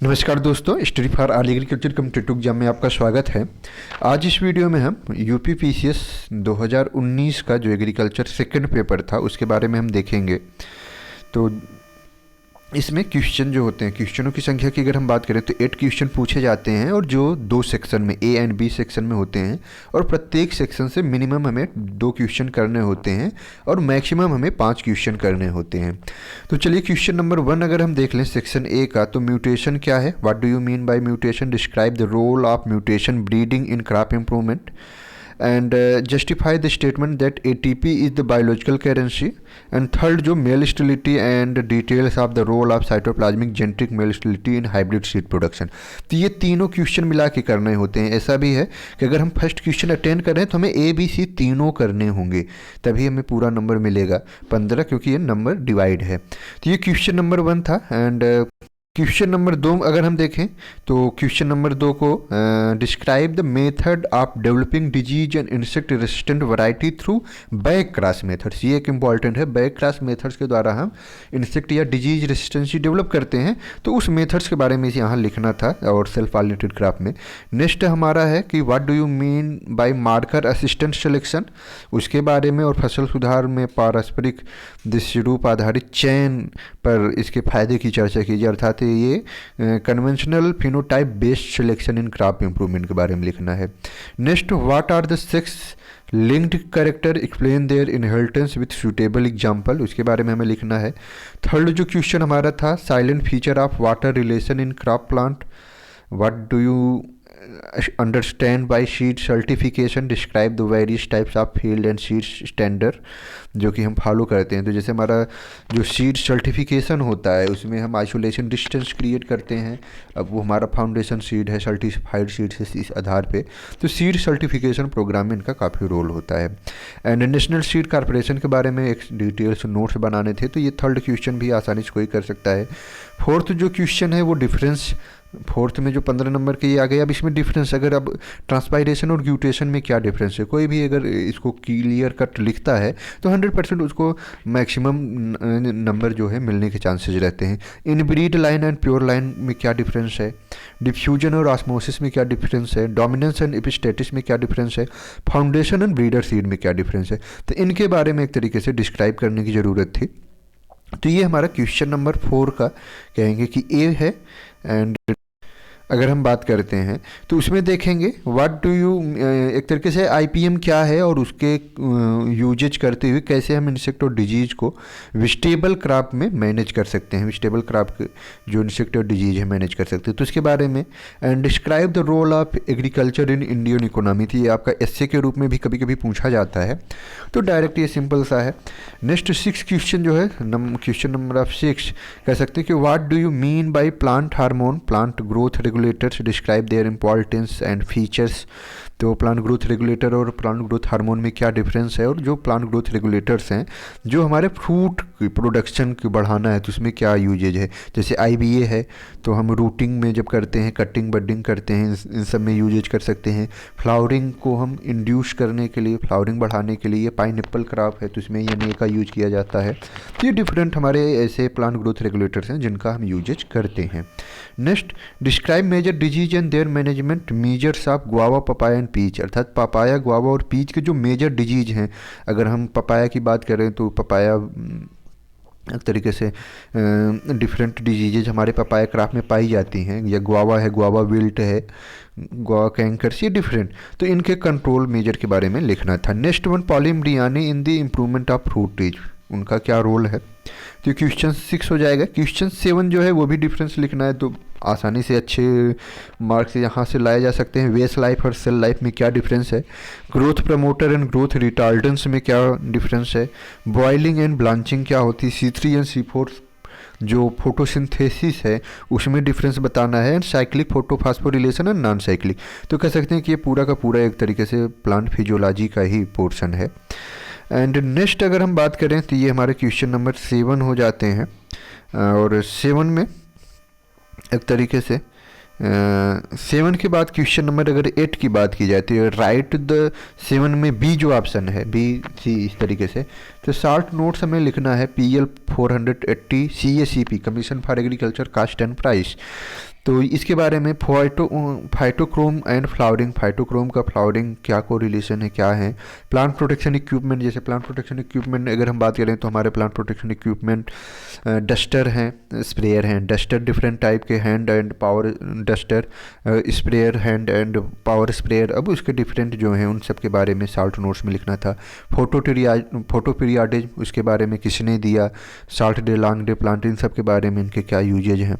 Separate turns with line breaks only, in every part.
नमस्कार दोस्तों, study for all agriculture competitive exam में आपका स्वागत है। आज इस वीडियो में हम यूपी पीसीएस 2019 का जो एग्रीकल्चर सेकंड पेपर था उसके बारे में हम देखेंगे। तो इसमें क्वेश्चन जो होते हैं, क्वेश्चनों की संख्या की अगर हम बात करें तो 8 क्वेश्चन पूछे जाते हैं और जो 2 सेक्शन में ए एंड बी सेक्शन में होते हैं और प्रत्येक सेक्शन से मिनिमम हमें 2 क्वेश्चन करने होते हैं और मैक्सिमम हमें 5 क्वेश्चन करने होते हैं। तो चलिए क्वेश्चन नंबर 1 अगर हम देख लें सेक्शन ए का, तो म्यूटेशन क्या है, what do you mean by mutation, describe the role of mutation breeding in crop improvement and justify the statement that ATP is the biological currency, and third जो male sterility and details of the role of cytoplasmic genetic male sterility in hybrid seed production। तो ये तीनों question मिला के करने होते हैं। ऐसा भी है कि अगर हम फर्स्ट क्वेश्चन अटेंड करें तो हमें ए बी सी तीनों करने होंगे, तभी हमें पूरा नंबर मिलेगा 15, क्योंकि ये नंबर डिवाइड है। तो ये क्वेश्चन नंबर 1 था। एंड क्वेश्चन नंबर 2 अगर हम देखें तो क्वेश्चन नंबर 2 को describe the method of developing disease and insect resistant variety through back cross methods. ये एक इंपॉर्टेंट है, बैक क्रॉस मेथड्स के द्वारा हम इंसेक्ट या डिजीज रेसिस्टेंसी डेवलप करते हैं, तो उस मेथड्स के बारे में यहाँ लिखना था और सेल्फ पॉलिनेटेड क्रॉप में। नेक्स्ट हमारा है कि what do you mean bye marker assistant selection, उसके बारे में, और फसल सुधार में पारस्परिक दृश्यरूप आधारित चयन पर इसके फायदे की चर्चा कीजिए। अर्थात ये conventional phenotype based selection in crop improvement के बारे में लिखना है। Next, what are the sex linked character, explain their inheritance with suitable example, उसके बारे में हमें लिखना है। थर्ड जो क्वेश्चन हमारा था, silent feature of water relation in crop plant, what do you understand by seed certification, describe the various types of field and seed standard जो कि हम फॉलो करते हैं। तो जैसे हमारा जो सीड सर्टिफिकेशन होता है उसमें हम आइसोलेशन डिस्टेंस क्रिएट करते हैं, अब वो हमारा फाउंडेशन सीड है, सर्टिफाइड सीड है, इस आधार पे तो सीड सर्टिफिकेशन प्रोग्राम में इनका काफ़ी रोल होता है। एंड नेशनल सीड कॉर्पोरेशन के बारे में एक डिटेल्स नोट्स बनाने थे, तो ये थर्ड क्वेश्चन भी आसानी से कोई कर सकता है। फोर्थ जो क्वेश्चन है वो डिफरेंस, फोर्थ में जो 15 नंबर के ये आ गए। अब इसमें डिफरेंस, अगर अब ट्रांसपायरेशन और ग्यूटेशन में क्या डिफरेंस है, कोई भी अगर इसको क्लियर कट लिखता है तो 100% उसको मैक्सिमम नंबर जो है मिलने के चांसेस रहते हैं। Inbreed line and pure line में क्या डिफरेंस है, डिफ्यूजन और ऑस्मोसिस में क्या डिफरेंस है, डोमिनेंस एंड एपिस्टेटिस में क्या डिफरेंस है, फाउंडेशन एंड ब्रीडर सीड में क्या डिफरेंस है, तो इनके बारे में एक तरीके से डिस्क्राइब करने की ज़रूरत थी। तो ये हमारा क्वेश्चन नंबर 4 का कहेंगे कि ए है। एंड अगर हम बात करते हैं तो उसमें देखेंगे व्हाट डू यू, एक तरीके से आईपीएम क्या है और उसके यूजेज करते हुए कैसे हम इंसेक्ट और डिजीज को वेजिटेबल क्रॉप में मैनेज कर सकते हैं, वेजिटेबल क्रॉप जो इंसेक्ट और डिजीज है मैनेज कर सकते हैं, तो उसके बारे में। And describe the role of agriculture in Indian economy, थी ये आपका एसए के रूप में भी कभी कभी पूछा जाता है, तो डायरेक्ट ये सिंपल सा है। नेक्स्ट 6 क्वेश्चन जो है, क्वेश्चन नंबर ऑफ 6 कह सकते हैं कि what do you mean by plant hormone, plant growth regulators, describe their importance and features. तो प्लांट ग्रोथ रेगुलेटर और प्लांट ग्रोथ हार्मोन में क्या डिफरेंस है, और जो प्लांट ग्रोथ रेगुलेटर्स हैं जो हमारे फ्रूट की प्रोडक्शन की बढ़ाना है तो उसमें क्या यूजेज है। जैसे आईबीए है तो हम रूटिंग में जब करते हैं, कटिंग बडिंग करते हैं, इन सब में यूजेज कर सकते हैं। फ्लावरिंग को हम इंड्यूस करने के लिए, फ्लावरिंग बढ़ाने के लिए, पाइनएप्पल क्रॉप है तो इसमें ये का यूज किया जाता है। तो ये डिफरेंट हमारे ऐसे प्लांट ग्रोथ रेगुलेटर्स हैं जिनका हम यूजेज करते हैं। Next, describe major disease and their management, measures of guava, papaya and peach, अर्थात पपाया, गुआवा और पीच के जो मेजर डिजीज हैं। अगर हम पपाया की बात करें तो पपाया एक तरीके से डिफरेंट डिजीजेज हमारे पपाया क्रॉप में पाई जाती हैं, या गुआवा है, गुआवा विल्ट है, गुआवा कैंकर्स, ये डिफरेंट, तो इनके कंट्रोल मेजर के बारे में लिखना था। नेक्स्ट वन, पॉलीमरियानी in the improvement of fruit trees, उनका क्या रोल है, तो क्वेश्चन 6 हो जाएगा। क्वेश्चन 7 जो है वो भी डिफरेंस लिखना है, तो आसानी से अच्छे मार्क्स यहाँ से लाए जा सकते हैं। वेस्ट लाइफ और सेल लाइफ में क्या डिफरेंस है, growth promoter and growth retardants में क्या डिफरेंस है, बॉइलिंग एंड ब्लांचिंग क्या होती है, C3 एंड C4 जो फोटोसिंथेसिस है उसमें डिफरेंस बताना है, and cyclic photophosphorylation and non cyclic. तो कह सकते हैं कि ये पूरा का पूरा एक तरीके से प्लांट फिजियोलॉजी का ही पोर्शन है। एंड नेक्स्ट अगर हम बात करें तो ये हमारे क्वेश्चन नंबर 7 हो जाते हैं, और 7 में एक तरीके से 7 के बाद क्वेश्चन नंबर अगर 8 की बात की जाए तो राइट द 7 में बी जो ऑप्शन है, बी सी इस तरीके से, तो शार्ट नोट्स हमें लिखना है PL 480 CACP, commission for agriculture cost and price. तो इसके बारे में फाइटोक्रोम एंड फ्लावरिंग, फाइटोक्रोम का फ्लावरिंग क्या को रिलेशन है, क्या है। प्लांट प्रोटेक्शन इक्विपमेंट, जैसे प्लांट प्रोटेक्शन इक्विपमेंट अगर हम बात करें तो हमारे प्लांट प्रोटेक्शन इक्विपमेंट डस्टर हैं, स्प्रेयर हैं। डस्टर डिफरेंट टाइप के, hand and power duster, sprayer hand and power sprayer. अब उसके डिफरेंट जो हैं उन सब के बारे में साल्ट नोट्स में लिखना था। फोटो पीरियाडिज उसके बारे में किसने दिया, short day long day plant, इन सब के बारे में इनके क्या यूजेज हैं।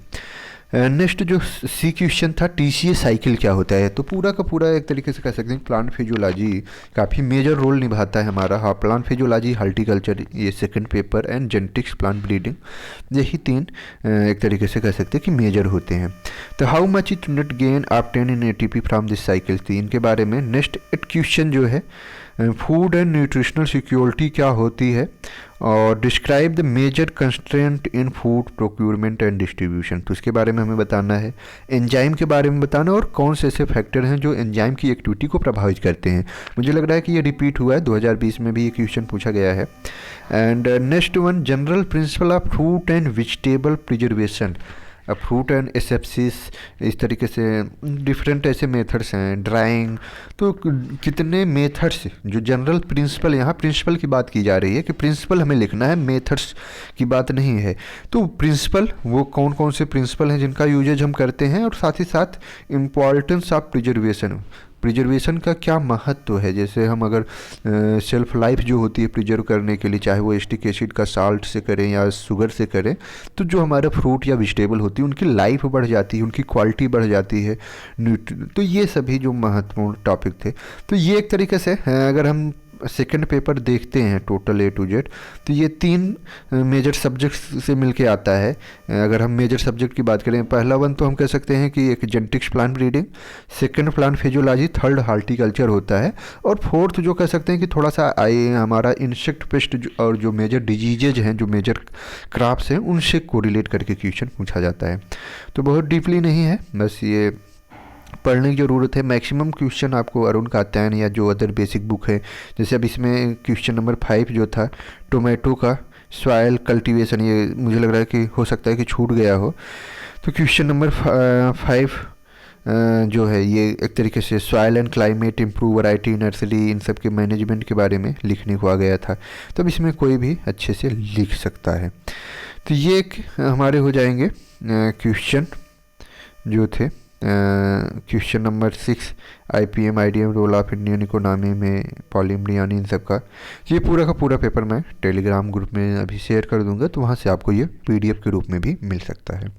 नेक्स्ट जो सी क्वेश्चन था, टीसीए साइकिल क्या होता है। तो पूरा का पूरा एक तरीके से कह सकते हैं प्लांट फिजियोलॉजी काफ़ी मेजर रोल निभाता है हमारा। हाँ, प्लांट फिजियोलॉजी, हॉर्टिकल्चर ये second paper, and genetics plant breeding, यही तीन एक तरीके से कह सकते हैं कि मेजर होते हैं। तो how much it net gain obtain in ATP from this cycle थी, इनके बारे में। नेक्स्ट क्वेश्चन जो है फूड एंड न्यूट्रिशनल सिक्योरिटी क्या होती है, और describe the major constraint in food procurement and distribution, तो इसके बारे में हमें बताना है। एंजाइम के बारे में बताना, और कौन से ऐसे फैक्टर हैं जो एंजाइम की एक्टिविटी को प्रभावित करते हैं। मुझे लग रहा है कि ये रिपीट हुआ है, 2020 में भी ये क्वेश्चन पूछा गया है। And next one, general principle of fruit and vegetable preservation, fruit and asepsis, इस तरीके से डिफरेंट ऐसे मेथड्स हैं, ड्राइंग। तो कितने मेथड्स, जो जनरल प्रिंसिपल, यहाँ प्रिंसिपल की बात की जा रही है कि प्रिंसिपल हमें लिखना है, मेथड्स की बात नहीं है। तो प्रिंसिपल, वो कौन कौन से प्रिंसिपल हैं जिनका यूजेज हम करते हैं, और साथ ही साथ इम्पॉर्टेंस ऑफ प्रिजर्वेशन, प्रिजर्वेशन का क्या महत्व है। जैसे हम अगर शेल्फ लाइफ जो होती है प्रिजर्व करने के लिए, चाहे वो एसिटिक एसिड का साल्ट से करें या शुगर से करें, तो जो हमारे फ्रूट या वेजिटेबल होती है उनकी लाइफ बढ़ जाती है, उनकी क्वालिटी बढ़ जाती है। तो ये सभी जो महत्वपूर्ण टॉपिक थे। तो ये एक तरीके से अगर हम सेकंड पेपर देखते हैं टोटल A to Z, तो ये तीन मेजर सब्जेक्ट्स से मिलके आता है। अगर हम मेजर सब्जेक्ट की बात करें, पहला वन तो हम कह सकते हैं कि एक genetics plant breeding, second plant physiology, third horticulture होता है, और फोर्थ जो कह सकते हैं कि थोड़ा सा हमारा इंसेक्ट पेस्ट और जो मेजर डिजीजेज हैं, जो मेजर क्रॉप्स हैं, उनसे कोरिलेट करके क्वेश्चन पूछा जाता है। तो बहुत डीपली नहीं है, बस ये पढ़ने की ज़रूरत है। मैक्सिमम क्वेश्चन आपको अरुण कात्यायन या जो अदर बेसिक बुक है, जैसे अब इसमें क्वेश्चन नंबर 5 जो था टोमेटो का सॉइल कल्टीवेशन, ये मुझे लग रहा है कि हो सकता है कि छूट गया हो। तो क्वेश्चन नंबर 5 जो है ये एक तरीके से soil and climate, improve variety, nursery, इन सब के मैनेजमेंट के बारे में लिखने को आ गया था। तो अब इसमें कोई भी अच्छे से लिख सकता है। तो ये हमारे हो जाएंगे क्वेश्चन जो थे। Question number 6, IPM IDM role of Indian economy में पॉलीमरियानी, इन सब का ये पूरा का पूरा पेपर मैं टेलीग्राम ग्रुप में अभी शेयर कर दूंगा, तो वहाँ से आपको ये PDF के रूप में भी मिल सकता है।